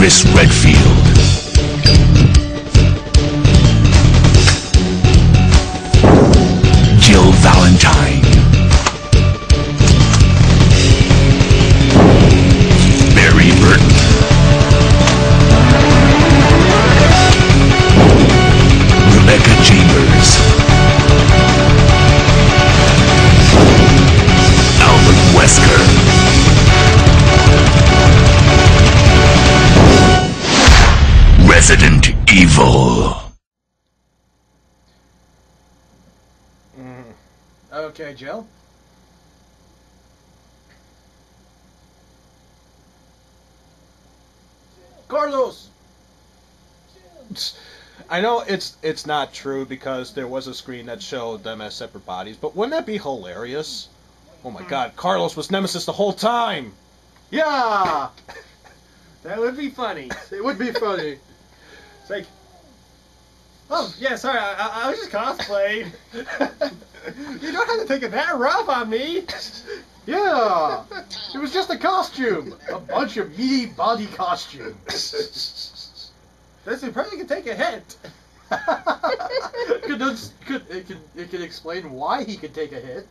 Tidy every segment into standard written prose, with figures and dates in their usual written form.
Chris Redfield. Jill Valentine. Barry Burton. Rebecca Chambers. Albert Wesker. Resident Evil. Okay, Jill. Carlos! I know it's not true because there was a screen that showed them as separate bodies, but wouldn't that be hilarious? Oh my god, Carlos was Nemesis the whole time! Yeah! That would be funny. It would be funny. It's like, oh, yeah, sorry, I was just cosplaying. You don't have to take it that rough on me. Yeah! It was just a costume! A bunch of meaty body costumes. This person can take a hit. It could explain why he could take a hit.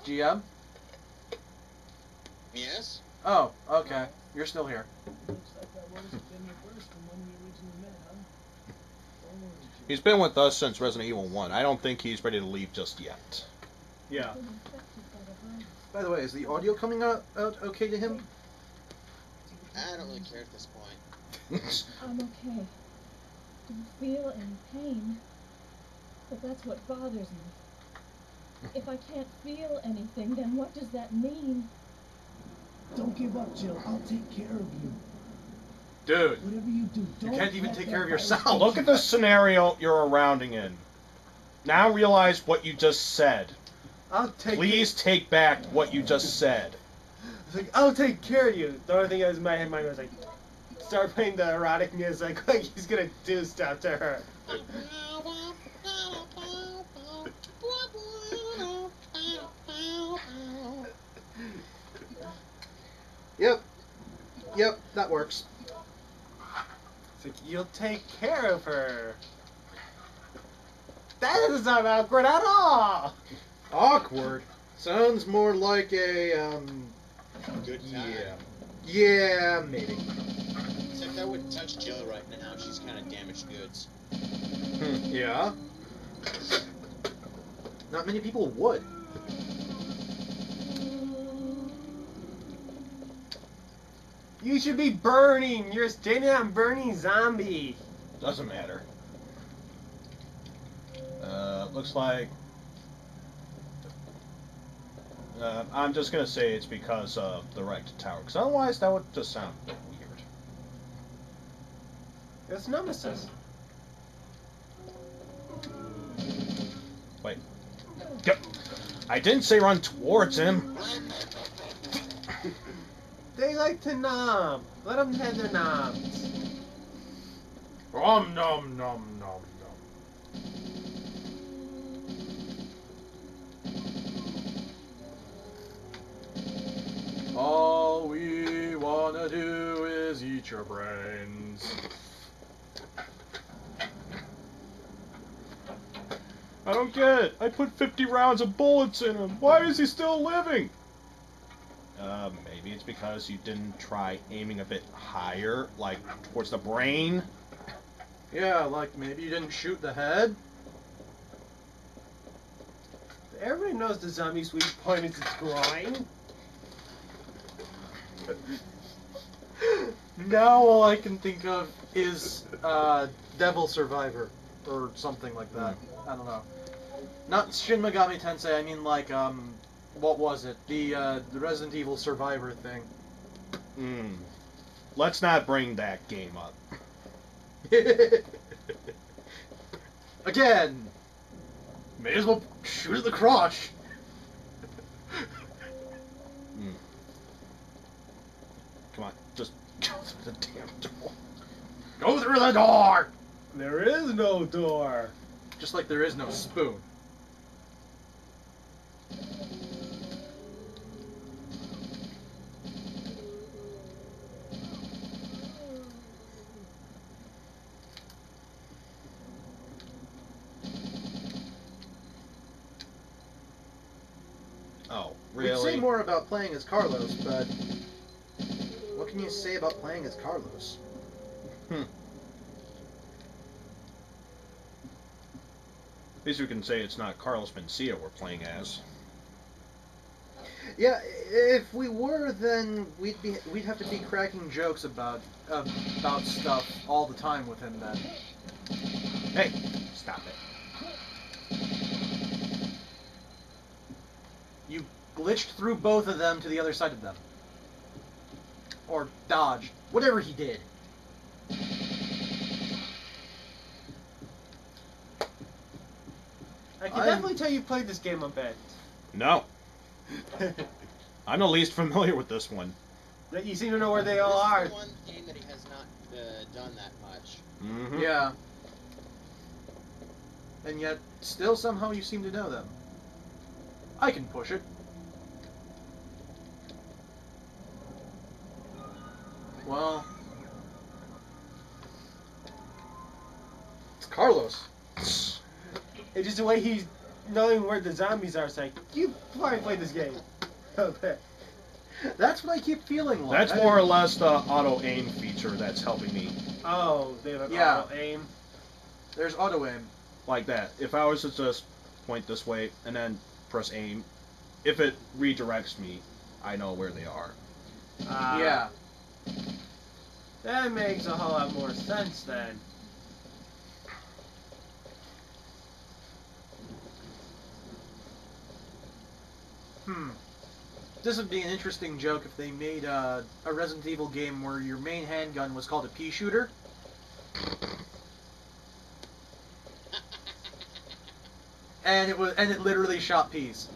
GM? Yes? Oh, okay. You're still here. He's been with us since Resident Evil 1. I don't think he's ready to leave just yet. Yeah. By the way, is the audio coming out okay to him? I don't really care at this point. I'm okay. Don't feel any pain. But that's what bothers me. If I can't feel anything, then what does that mean? Don't give up, Jill. I'll take care of you. Dude, Whatever you do, you don't can't even let take that care of virus yourself. Look at the scenario you're surrounding in. Now realize what you just said. I'll take Please take back what you just said. It's like, I'll take care of you. The only thing that was in my mind was like, start playing the erotic music like he's gonna do stuff to her. Yep, that works. It's like, you'll take care of her. That doesn't sound awkward at all. Awkward. Sounds more like a, Good time. Yeah, maybe. Except I wouldn't touch Jill right now. She's kind of damaged goods. Yeah. Not many people would. You should be burning. You're standing on burning zombie. Doesn't matter. Looks like... I'm just gonna say it's because of the wrecked tower, because otherwise that would just sound a bit weird. It's Nemesis. Wait. Yep. I didn't say run towards him. They like to nom. Let them have their noms. Nom nom nom nom nom. All we wanna do is eat your brains. I don't get it. I put 50 rounds of bullets in him. Why is he still living? Maybe it's because you didn't try aiming a bit higher, like towards the brain. Yeah, like maybe you didn't shoot the head. Everybody knows the zombie sweet point is its groin. Now all I can think of is Devil Survivor or something like that. I don't know. Not Shin Megami Tensei. I mean like what was it? The Resident Evil Survivor thing. Let's not bring that game up. Again. May as well shoot at the crotch. Come on, just go through the damn door. Go through the door! There is no door. Just like there is no spoon. Oh, We'd really? say more about playing as Carlos, but what can you say about playing as Carlos? At least we can say it's not Carlos Mencia we're playing as. Yeah, if we were, then we'd have to be cracking jokes about stuff all the time with him then. Hey, stop it. You glitched through both of them to the other side of them. Or dodged. Whatever he did. I can definitely tell you played this game a bit. No. I'm the least familiar with this one. That you seem to know where they all are. This is the one game that he has not done that much. Mm-hmm. Yeah. And yet, still somehow you seem to know them. I can push it. Well... It's Carlos. It's just the way he's knowing where the zombies are. It's like, you probably played this game. Okay. That's what I keep feeling like. That's more or less the auto-aim feature that's helping me. Oh, they have Yeah. auto aim. There's auto-aim. Like that. If I was to just point this way and then press aim, if it redirects me, I know where they are. Yeah. That makes a whole lot more sense then. This would be an interesting joke if they made a Resident Evil game where your main handgun was called a pea shooter. And it literally shot peas.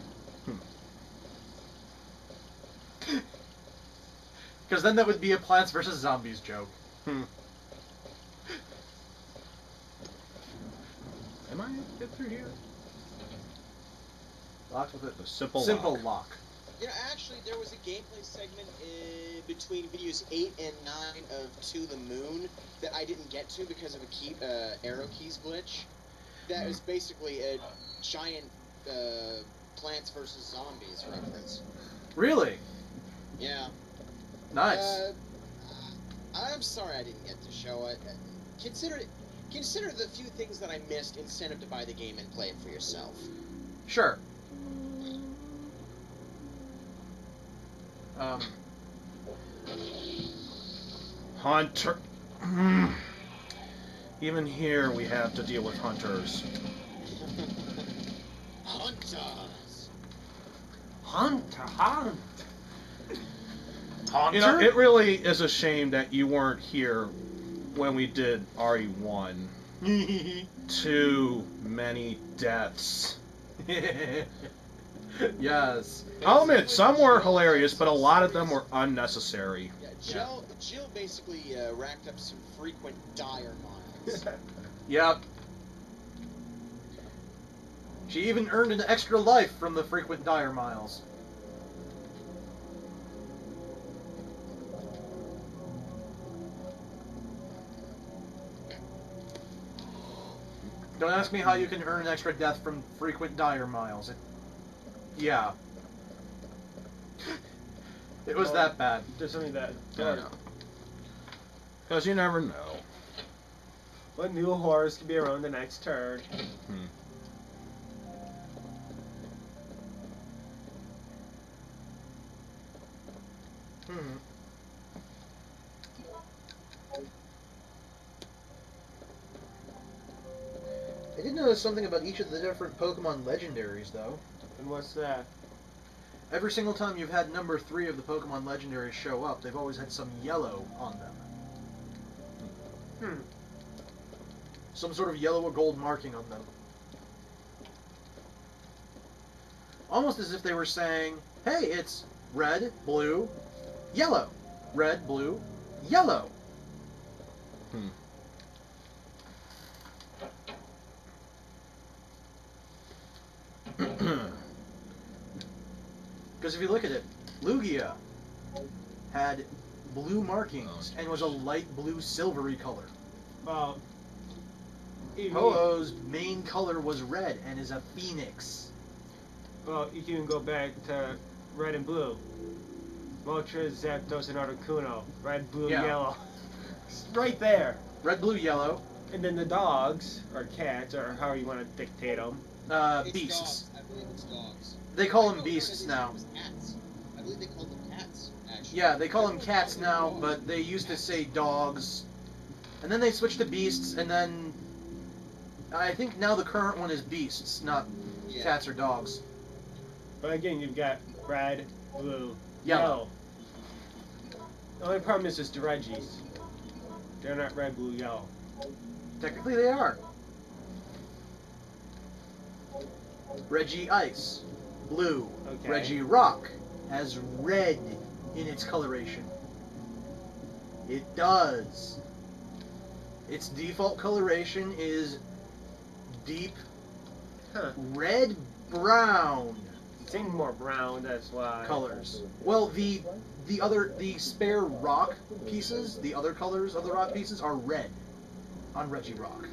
Because then that would be a Plants vs. Zombies joke. Am I get through here? Locked with it. The simple Simple lock. lock. You know, actually, there was a gameplay segment between videos 8 and 9 of To the Moon that I didn't get to because of a arrow keys glitch. That was basically a giant Plants vs. Zombies reference. Really? Yeah. Nice. I'm sorry I didn't get to show it. Consider the few things that I missed incentive to buy the game and play it for yourself. Sure. Hunter. Even here we have to deal with hunters. Hunters! Hunt. You know, it really is a shame that you weren't here when we did RE1. Too many deaths. Yes. I'll admit, some were hilarious, but a lot of them were unnecessary. Yeah, Jill basically racked up some frequent dire miles. Yep. She even earned an extra life from the frequent dire miles. Don't ask me how you can earn an extra death from frequent dire miles. Yeah. It was that bad. Just something that. I know. Because you never know. What new horrors could be around the next turn? I did notice something about each of the different Pokemon legendaries, though. And what's that? Every single time you've had number 3 of the Pokemon legendaries show up, they've always had some yellow on them. Some sort of yellow or gold marking on them. Almost as if they were saying, hey, it's red, blue, yellow. Red, blue, yellow. Because if you look at it, Lugia had blue markings and was a light blue silvery color. Well, Ho-Oh's main color was red and is a phoenix. Well, you can go back to red and blue. Moltres, Zapdos, and Articuno. Red, blue, Yeah. yellow. It's right there. Red, blue, yellow. And then the dogs, or cats, or however you want to dictate them. It's Beasts. dogs. I believe it's dogs. They call I them thought the beasts organization now. was cats. I believe they called them cats, actually. Yeah, they call them cats now, but they used to say dogs. And then they switched to beasts, and then I think now the current one is beasts, not Yeah. cats or dogs. But again, you've got red, blue, Yellow. yellow. The only problem is just the Reggies. They're not red, blue, yellow. Technically, they are. Reggie Ice, blue. Okay. Reggie Rock has red in its coloration. It does. Its default coloration is deep Huh. red brown Seem more brown, that's why. colors. Well, the spare rock pieces, the other colors of the rock pieces are red on Reggie Rock.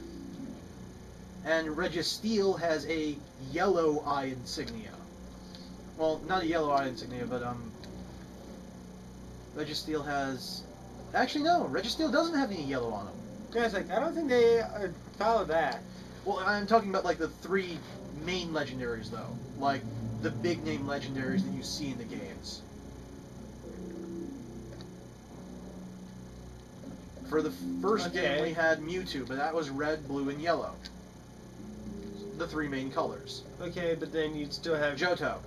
And Registeel has a yellow eye insignia. Well, not a yellow eye insignia, but Registeel has. Actually, no. Registeel doesn't have any yellow on him. Yeah, it's like, I don't think they follow that. Well, I'm talking about like the three main legendaries, though, like the big name legendaries that you see in the games. For the first Okay. game, we had Mewtwo, but that was red, blue, and yellow. The three main colors. Okay, but then you'd still have. Johto.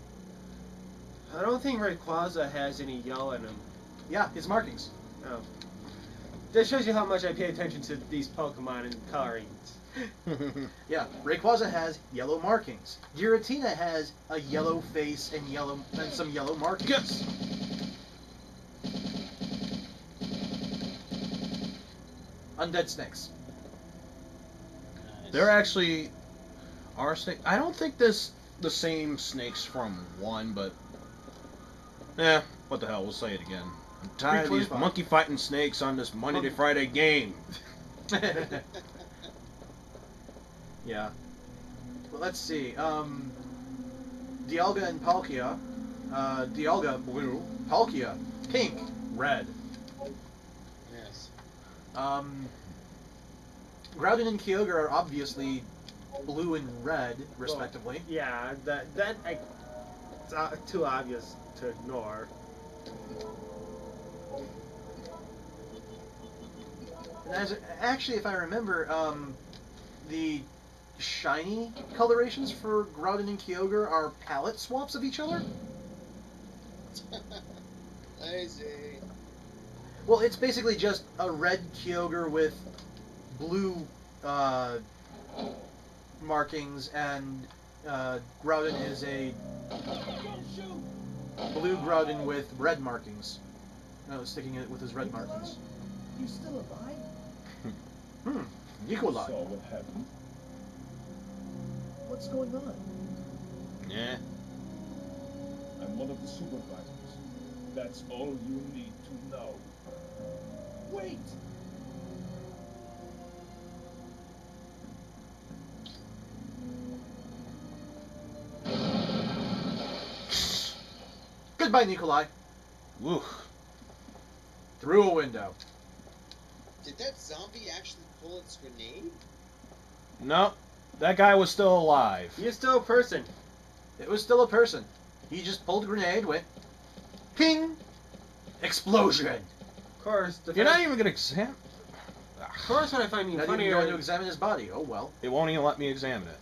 I don't think Rayquaza has any yellow in him. Yeah, his markings. Oh. That shows you how much I pay attention to these Pokemon and colorings. Yeah, Rayquaza has yellow markings. Giratina has a yellow face and some yellow markings. Yes. Undead snakes. Nice. There actually are snakes. I don't think this the same snakes from one, but what the hell? We'll say it again. I'm tired of these 325. monkey fighting snakes on this Monday to Friday game. Yeah. Well, let's see. Dialga and Palkia. Dialga, blue. Palkia, pink. Red. Yes. Groudon and Kyogre are obviously blue and red, respectively. Yeah, it's too obvious to ignore. And actually, if I remember, the shiny colorations for Groudon and Kyogre are palette swaps of each other. Lazy. Well, it's basically just a red Kyogre with blue markings, and Groudon is a blue Groudon with red markings. No, sticking it with his red markings. You still alive? Nikolai. Saw what happened. What's going on? Yeah. I'm one of the supervisors. That's all you need to know. Wait! Goodbye, Nikolai. Woo. Through a window. Did that zombie actually pull its grenade? No, that guy was still alive. You're still a person. It was still a person. He just pulled a grenade, went ping, explosion. Of course, You're not even gonna examine. Of course, what I find Not even funnier. going to examine his body. Oh well. It won't even let me examine it.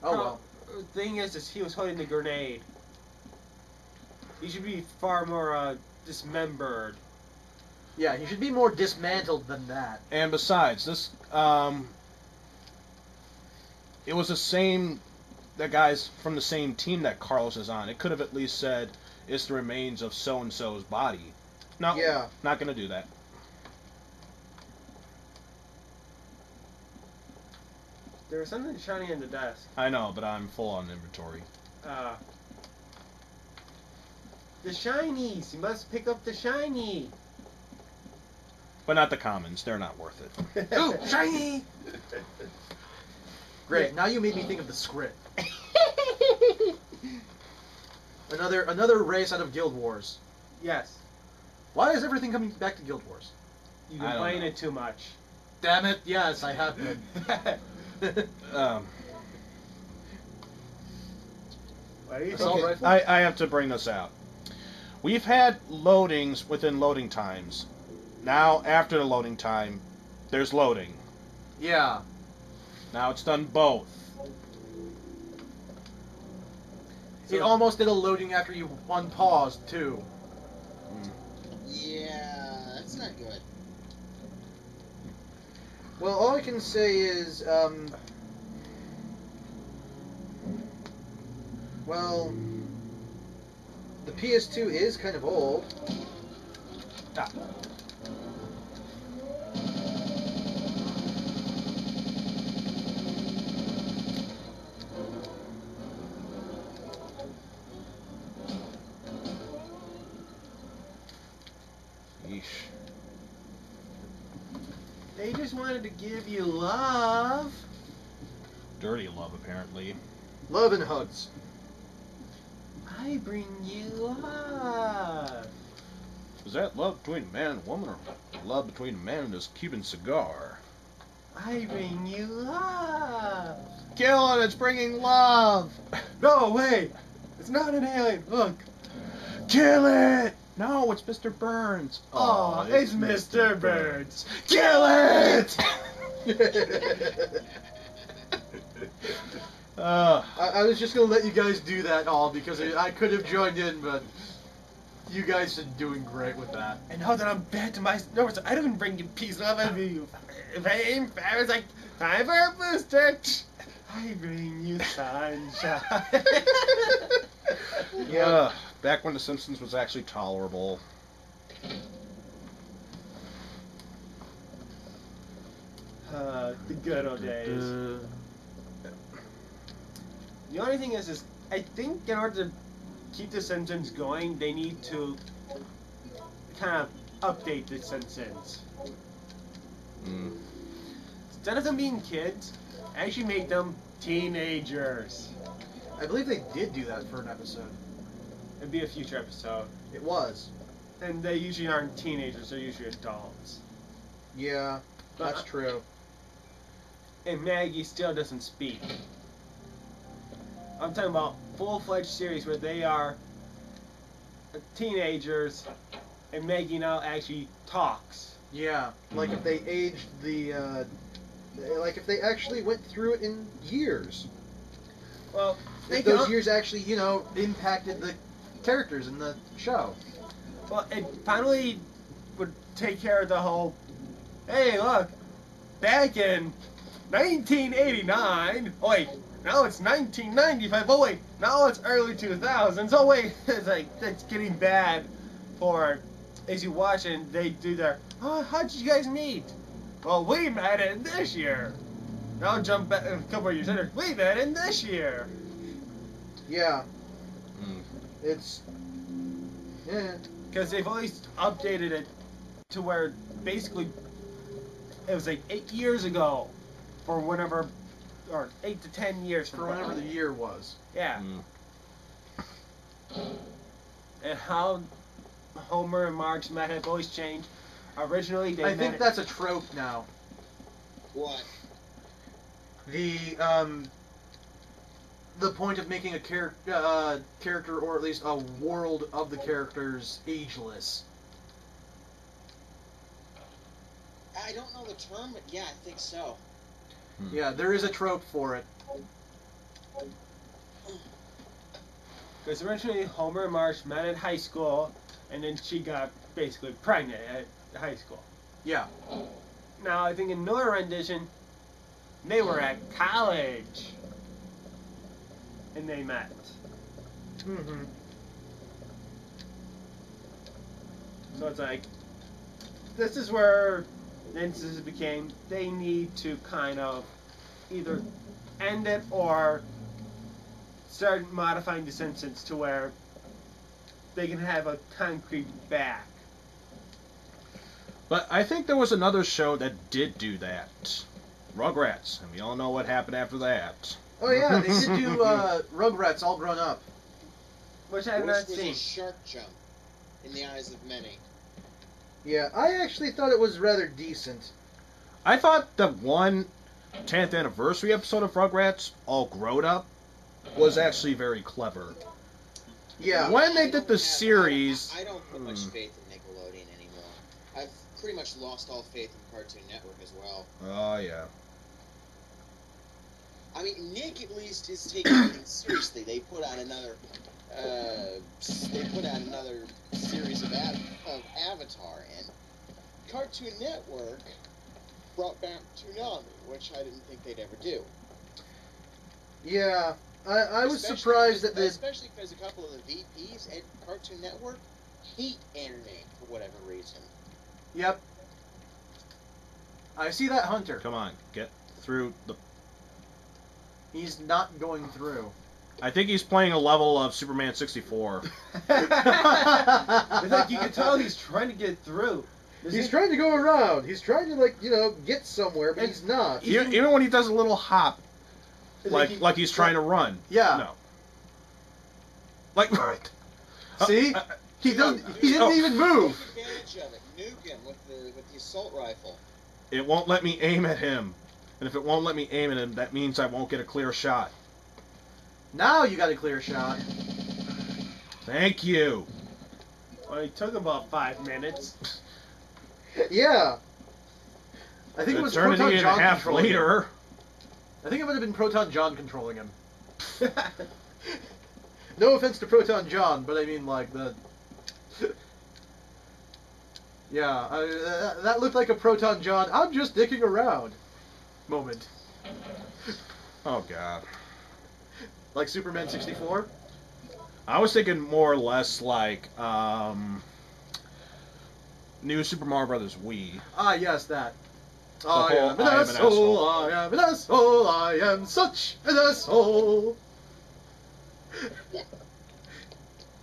Oh well. Thing is he was holding the grenade. He should be far more dismembered. Yeah, he should be more dismantled than that. And besides, this it was the guys from the same team that Carlos is on. It could have at least said it's the remains of so and so's body. No, Yeah. not gonna do that. There was something shiny in the desk. I know, but I'm full on inventory. The shinies! You must pick up the shiny! But not the commons. They're not worth it. Ooh, shiny! Great. Now you made me think of the script. Another race out of Guild Wars. Yes. Why is everything coming back to Guild Wars? You've I been don't playing know. it too much. Damn it! Yes, I have been. What do you Assault think? rifle? I have to bring this out. We've had loadings within loading times. Now, after the loading time, there's loading. Yeah. Now it's done both. It almost did a loading after you unpaused too. Yeah, that's not good. Well, all I can say is, well, the PS2 is kind of old. Ah. Yeesh. They just wanted to give you love. Dirty love, apparently. Love and hugs. I bring you love. Is that love between a man and a woman, or love between a man and his Cuban cigar? I bring you love. Kill it! It's bringing love! No, wait. It's not an alien. Look. Kill it! No, it's Mr. Burns. Oh, it's Mr. Burns. Kill it! I was just gonna let you guys do that all because I could have joined in, but you guys are doing great with that. And now that I'm back to my numbers, I don't bring you peace, love, and you. Fame, fame, like time for a booster. I bring you sunshine. Yeah, back when The Simpsons was actually tolerable. The good old days. The only thing is I think in order to keep The Simpsons going, they need to kind of update The Simpsons. Mm. Instead of them being kids, actually make them teenagers. I believe they did do that for an episode. It'd be a future episode. It was. And they usually aren't teenagers, they're usually adults. Yeah, that's true. And Maggie still doesn't speak. I'm talking about full-fledged series where they are teenagers and Maggie now actually talks. Yeah, like if they aged like if they actually went through it in years. Well, they If can those years actually, impacted the characters in the show. Well, it finally would take care of the whole, hey, look, back in 1989, oh wait, now it's 1995, oh wait, now it's early 2000s, oh wait, it's like, it's getting bad for, as you watch and they do their, oh, how'd you guys meet? Well, we met in this year. Now jump back a couple of years later, we met in this year. Yeah, Mm. it's yeah. Because they've always updated it to where basically it was like 8 years ago for whenever, or 8 to 10 years For whatever the year was. Yeah. Mm. And how Homer and Marge met have always changed. Originally, they I met think it- that's a trope now. What? The point of making a character, or at least a world of the characters, ageless. I don't know the term, but yeah, I think so. Yeah, there is a trope for it. Because originally Homer and Marge met at high school, and then she got basically pregnant at high school. Yeah. Now, I think in another rendition, they were at college, and they met. Mm-hmm. So it's like, this is where the instances became, they need to kind of either end it or start modifying The Simpsons to where they can have a concrete back. But I think there was another show that did do that. Rugrats, and we all know what happened after that. Oh yeah, they did do Rugrats all grown up. which I have Worse not was seen. a shark jump in the eyes of many. Yeah, I actually thought it was rather decent. I thought the 10th anniversary episode of Rugrats, all grown up, was actually very clever. Yeah. When they did the series, I don't put much faith in Nickelodeon anymore. I've pretty much lost all faith in Cartoon Network as well. Oh yeah. I mean, Nick at least is taking everything seriously. They put out another series of Avatar, and Cartoon Network brought back Toonami, which I didn't think they'd ever do. Yeah, I was Especially surprised that because- the especially because a couple of the VPs at Cartoon Network hate anime for whatever reason. Yep. I see that Hunter. Come on, get through the. He's not going through. I think he's playing a level of Superman 64. It's like you can tell he's trying to get through. he's trying to go around. He's trying to get somewhere, but he's not. Even when he does a little hop, like he's trying to run. Yeah. No. Like. See? He doesn't. He didn't even move. Take advantage of it. Nuke him with the assault rifle. It won't let me aim at him. And if it won't let me aim at him, that means I won't get a clear shot. Now you got a clear shot. Thank you. Well, it took about 5 minutes. Yeah. I think it was Eternity Proton and a John half controlling him. later. I think it would have been Proton John controlling him. No offense to Proton John, but I mean like the. Yeah, that looked like a Proton John. I'm just dicking around. Moment. Oh god. Like Superman 64. I was thinking more or less like New Super Mario Brothers Wii. Ah, yes, that. whole I am an I am an asshole, asshole. I am an asshole, I am such an asshole.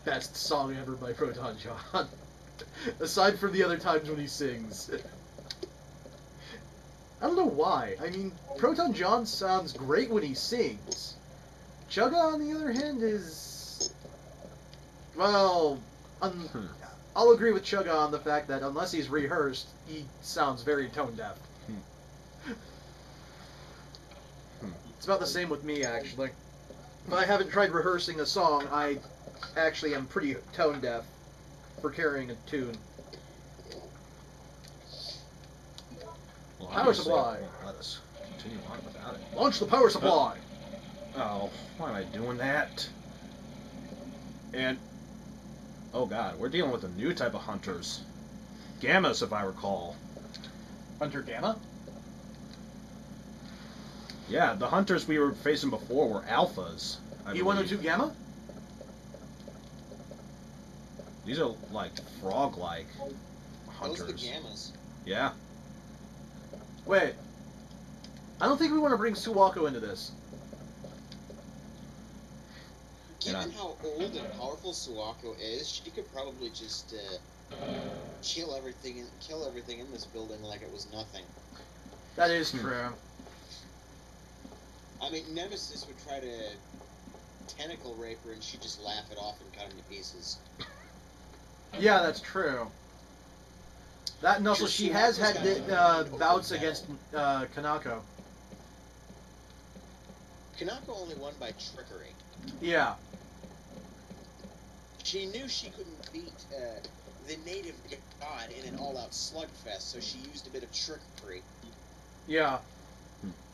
Best song ever by Proton John. Aside from the other times when he sings. I don't know why. I mean, Proton John sounds great when he sings. Chugga, on the other hand, is... Well, I'll agree with Chugga on the fact that unless he's rehearsed, he sounds very tone deaf. It's about the same with me, actually. If I haven't tried rehearsing a song, I actually am pretty tone deaf for carrying a tune. Well, Power obviously, supply. it won't let us continue on without it. Launch the power supply! Oh, why am I doing that? And, oh god, we're dealing with a new type of hunters. Gammas, if I recall. Hunter Gamma? Yeah, the hunters we were facing before were alphas. I E102 believe. Gamma? These are like frog-like Those are the hunters. Gammas. Yeah. Wait. I don't think we want to bring Suwako into this. Given how old and powerful Suwako is, she could probably just kill everything in this building like it was nothing. That is true. I mean, Nemesis would try to tentacle rape her, and she'd just laugh it off and cut him to pieces. Yeah, that's true. That and also she has had bouts against Kanako. Kanako only won by trickery. Yeah. She knew she couldn't beat the native god in an all-out slugfest, so she used a bit of trickery Yeah.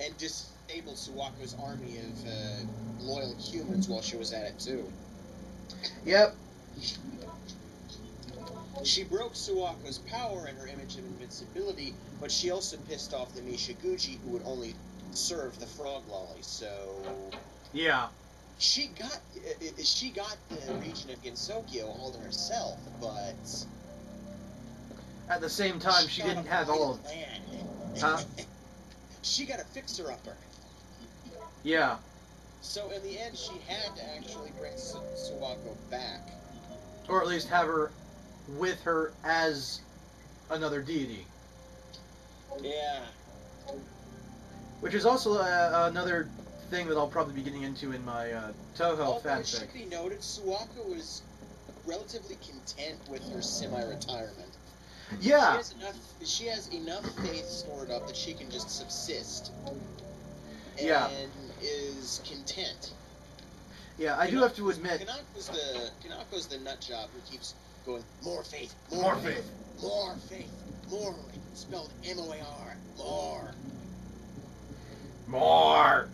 and disabled Suwako's army of loyal humans while she was at it too. Yep. She broke Suwako's power and her image of invincibility, but she also pissed off the Mishiguchi, who would only serve the frog lolly. So Yeah. she got the region of Gensokyo all to herself, but At the same time, she got didn't a have all of of... land. Huh? She got a fixer-upper. Yeah. So in the end, she had to actually bring Suwako back. Or at least have her with her as another deity. Yeah. Which is also another thing that I'll probably be getting into in my Toho Although it fanfic. should be noted, Suwaka was relatively content with her semi-retirement. Yeah. She has enough faith stored up that she can just subsist. And Yeah. is content. Yeah, I do have to admit. Kanako's the nut job who keeps going, more faith, More more faith. faith, more faith, more, spelled M-O-A-R, more. More.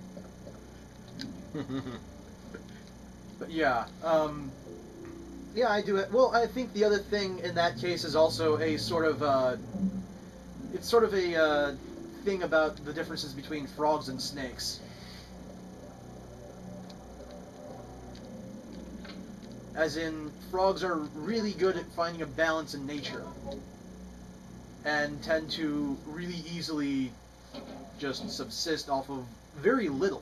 But yeah, yeah, I do it. Well, I think the other thing in that case is also a sort of, it's sort of a thing about the differences between frogs and snakes. As in, frogs are really good at finding a balance in nature, and tend to really easily just subsist off of very little.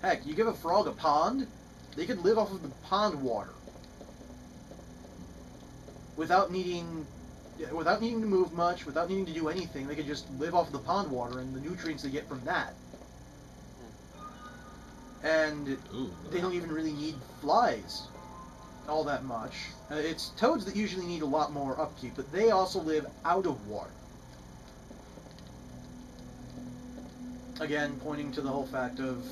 Heck, you give a frog a pond, they could live off of the pond water. Without needing to move much, without needing to do anything, they could just live off of the pond water and the nutrients they get from that. And Ooh. they don't even really need flies all that much. It's toads that usually need a lot more upkeep, but they also live out of water. Again, pointing to the whole fact of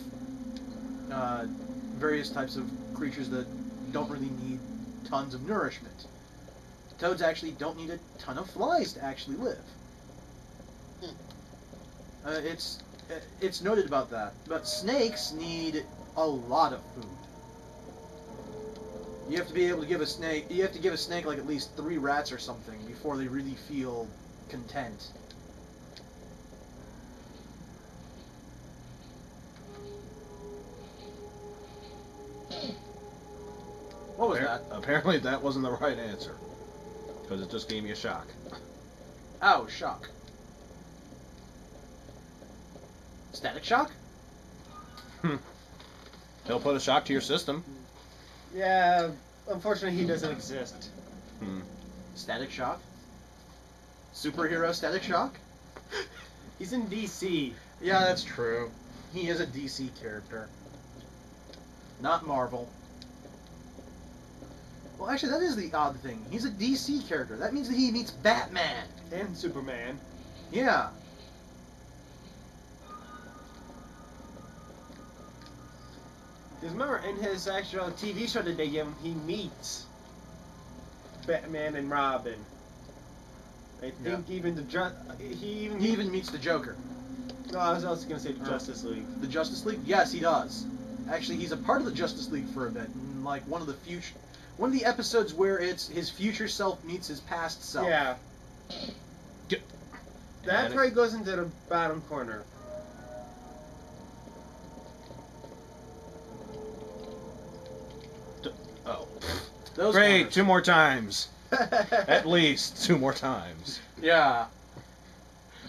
various types of creatures that don't really need tons of nourishment. Toads actually don't need a ton of flies to actually live. It's noted about that. But snakes need a lot of food. You have to be able to give a snake. You have to give a snake like at least 3 rats or something before they really feel content. What was that? Apparently that wasn't the right answer. Because it just gave me a shock. Ow, shock. Static shock? He'll put a shock to your system. Yeah, unfortunately he doesn't exist. Static shock? Superhero static shock? He's in DC. Yeah, that's true. He is a DC character. Not Marvel. Well, actually, that is the odd thing. He's a DC character. That means that he meets Batman. And Superman. Yeah. Because remember, in his actual TV show that they give him, he meets Batman and Robin. I think even the he even meets the Joker. No, I was also going to say the Justice League. The Justice League? Yes, he does. Actually, he's a part of the Justice League for a bit. In, like one of the episodes where it's his future self meets his past self. Yeah. That probably goes into the bottom corner. Oh. Those Great, corners. 2 more times. At least 2 more times. Yeah.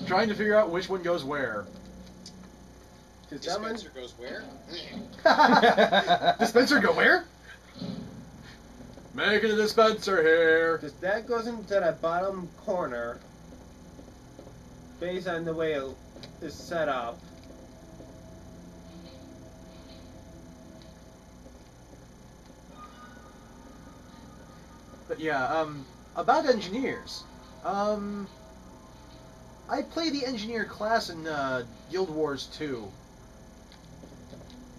Trying to figure out which one goes where. Dispenser goes where? Dispenser go where? Making a dispenser here. Because that goes into that bottom corner based on the way it is set up. But yeah, about engineers. I play the engineer class in Guild Wars 2.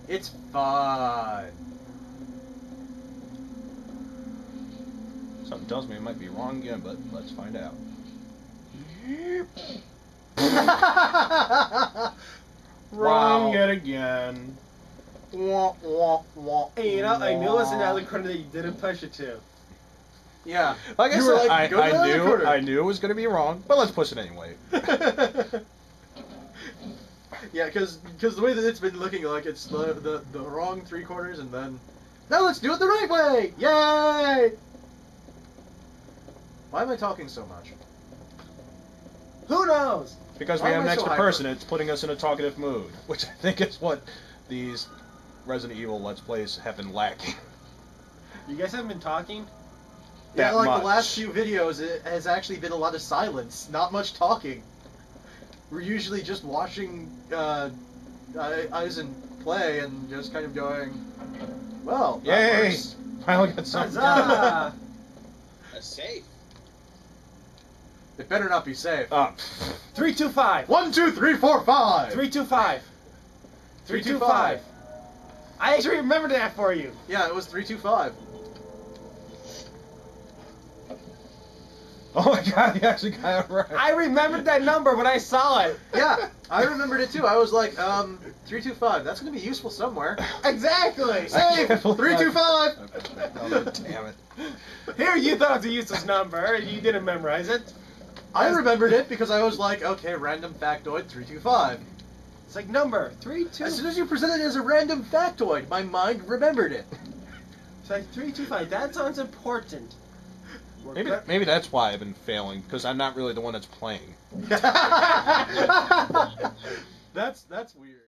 It's fun. Something tells me it might be wrong again, but let's find out. Wrong yet again. Wah, wah, wah, Hey, you know, I knew it was wah. another corner that you didn't push it to. Yeah. Like I You were said, like, go to the other corner. I knew it was going to be wrong, but let's push it anyway. Yeah, because the way that it's been looking like it's the wrong 3 quarters, and then now let's do it the right way! Yay! Why am I talking so much? Who knows? Because we Why have am an I so extra hyper? person, it's putting us in a talkative mood, which I think is what these Resident Evil Let's Plays have been lacking. You guys haven't been talking? Yeah, That like much. the last few videos, it has actually been a lot of silence, not much talking. We're usually just watching I was in play and just kind of going, well, that Yay! works. Finally got something done. Huzzah! A safe. It better not be safe. 325. 1, 2, 3, 4, 5. 325. 325. I actually remembered that for you. Yeah, it was 325. Oh my god, you actually got it right. I remembered that number when I saw it. Yeah, I remembered it too. I was like, 325. That's gonna be useful somewhere. Exactly. Safe. 325. Oh, damn it. Here you thought it was a useless number and you didn't memorize it. I remembered it because I was like, okay, random factoid 325. It's like number 32. As soon as you presented it as a random factoid, my mind remembered it. It's like 325. That sounds important. Maybe that's why I've been failing, because I'm not really the one that's playing. That's weird.